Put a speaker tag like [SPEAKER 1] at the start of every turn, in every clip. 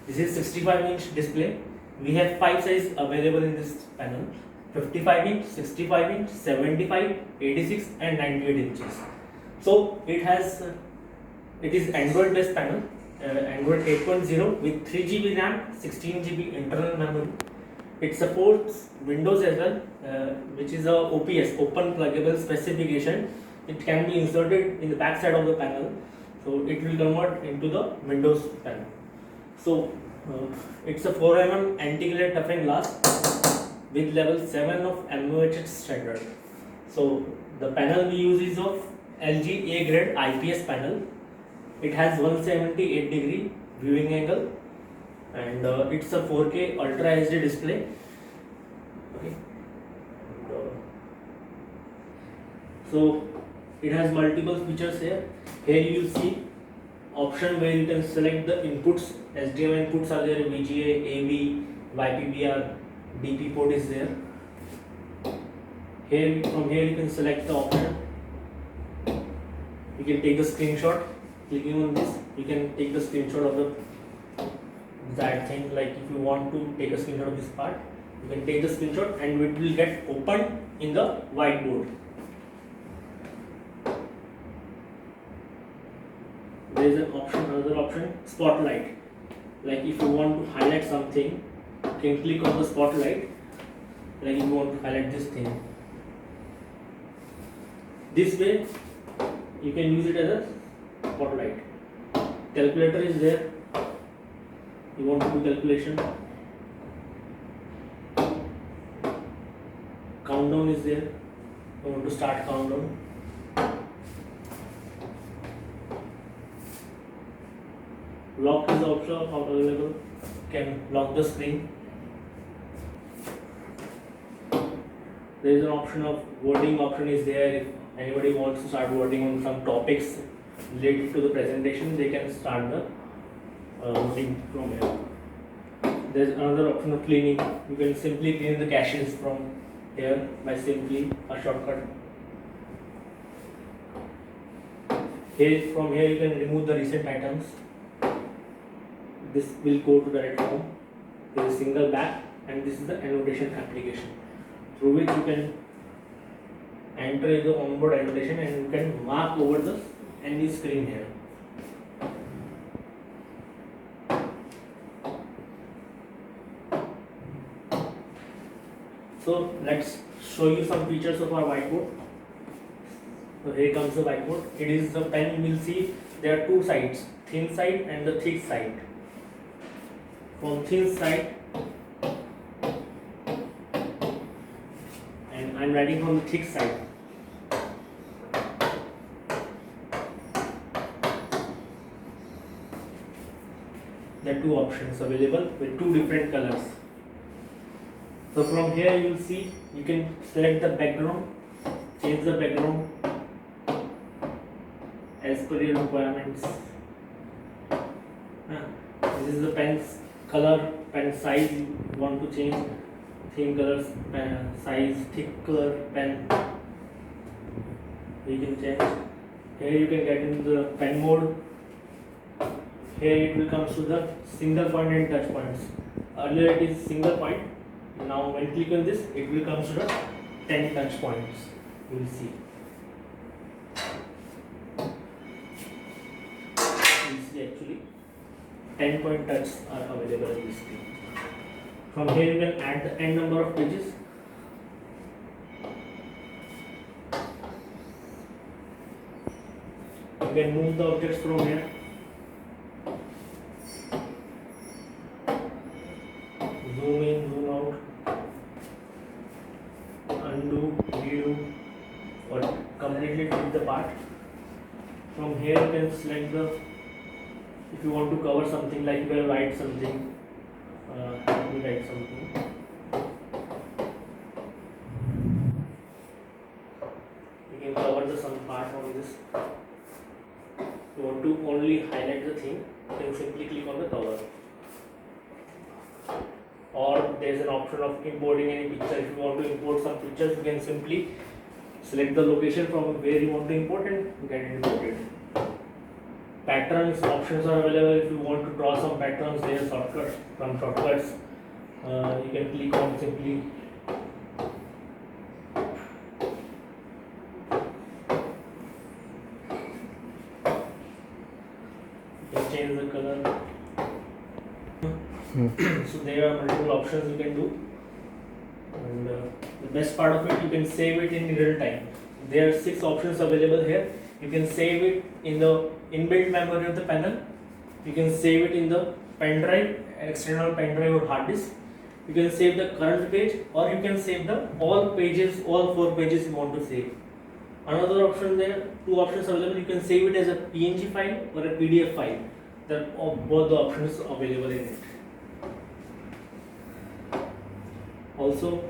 [SPEAKER 1] This is 65-inch display. We have 5 sizes available in this panel: 55-inch, 65-inch, 75, 86, and 98 inches. So it is Android based panel, Android 8.0 with 3 GB RAM, 16 GB internal memory. It supports Windows as well, which is a OPS, Open Pluggable Specification. It can be inserted in the back side of the panel, so it will convert into the Windows panel. So it's a 4 mm anti-glare toughened glass with level 7 of MOHS standard. So the panel we use is of LG A grade IPS panel. It has 178-degree viewing angle, and it's a 4K Ultra HD display. Okay. So it has multiple features here. Here you will see option where you can select the inputs. HDMI inputs are there, VGA, AV, YPBR, DP port is there. From here you can select the option. You can take the screenshot. Clicking on this, you can take the screenshot of the desired thing. Like if you want to take a screenshot of this part, you can take the screenshot and it will get opened in the whiteboard. There is another option, spotlight. Like if you want to highlight something, you can click on the spotlight. Like if you want to highlight this thing, this way you can use it as a spotlight. Calculator is there. You want to do calculation. Countdown is there. You want to start countdown. Lock is also available. You can lock the screen. There is an option of wording option is there. If anybody wants to start wording on some topics related to the presentation, they can start the wording from here. There is another option of cleaning. You can simply clean the caches from here by simply a shortcut. From here you can remove the recent items. This will go to the right form. There is a single back, and this is the annotation application through which you can enter the onboard annotation and you can mark over the any screen here. So let's show you some features of our whiteboard. So here comes the whiteboard. It is the pen. You will see there are two sides, thin side and the thick side. From thin side, and I'm writing from the thick side. There are two options available with two different colors. So from here you will see you can select the background, change the background as per your requirements. This is the pen's color, pen size you want to change, thin colors, pen size, thick color pen you can change. Here you can get into the pen mode. Here it will come to the single point and touch points. Earlier it is single point. Now when you click on this, it will come to the 10 touch points. You will see. You will see actually 10 point touches are available in this screen. From here you can add the n number of pages. You can move the objects from here. Zoom in, zoom out, undo, redo, or completely delete the part. From here you can select the, if you want to cover something, like you can write something, let me write something. You can cover some part on this. You want to only highlight the thing, you can simply click on the cover. Or there is an option of importing any picture. If you want to import some pictures, you can simply select the location from where you want to import and get it imported. Patterns options are available. If you want to draw some patterns, there are From shortcuts, you can click on simply you can change the color. So there are multiple options you can do, and the best part of it, you can save it in real time. There are 6 options available here. You can save it in the inbuilt memory of the panel. You can save it in the pen drive, external pen drive or hard disk. You can save the current page, or you can save the all pages, all 4 pages you want to save. Another option there, 2 options available. You can save it as a PNG file or a PDF file. There are both the options available in it. Also,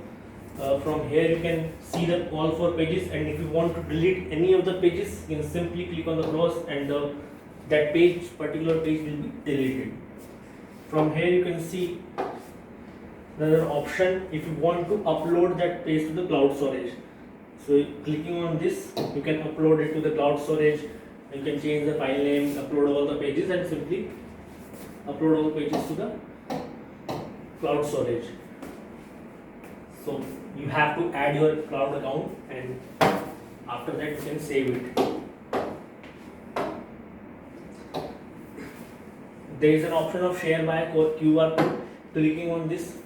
[SPEAKER 1] from here you can see the all 4 pages, and if you want to delete any of the pages, you can simply click on the cross, and that particular page will be deleted. From here you can see another option if you want to upload that page to the cloud storage. So clicking on this, you can upload it to the cloud storage. You can change the file name, upload all the pages, and simply upload all the pages to the cloud storage. So you have to add your cloud account, and after that you can save it. There is an option of share by QR code. Clicking on this,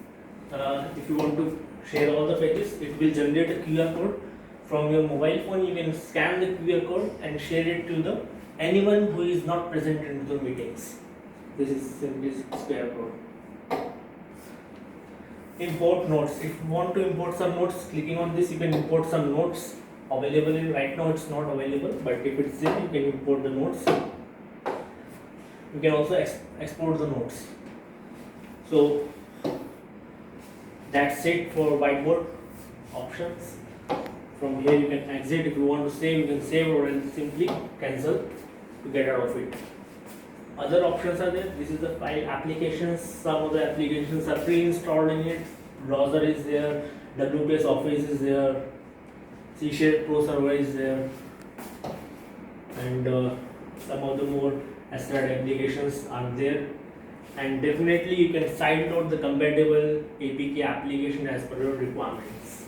[SPEAKER 1] if you want to share all the pages, it will generate a QR code from your mobile phone. You can scan the QR code and share it to anyone who is not present in the meetings. This is simply QR code. Import notes. If you want to import some notes, clicking on this, you can import some notes available in. Right now it's not available, but if it's there, you can import the notes. You can also export the notes. So that's it for whiteboard options. From here you can exit. If you want to save, you can save, or else simply cancel to get out of it. Other options are there. This is the file applications. Some of the applications are pre-installed in it. Browser is there, WPS Office is there, C# Pro Server is there, and some of the more asset applications are there. And definitely you can sideload the compatible APK application as per your requirements.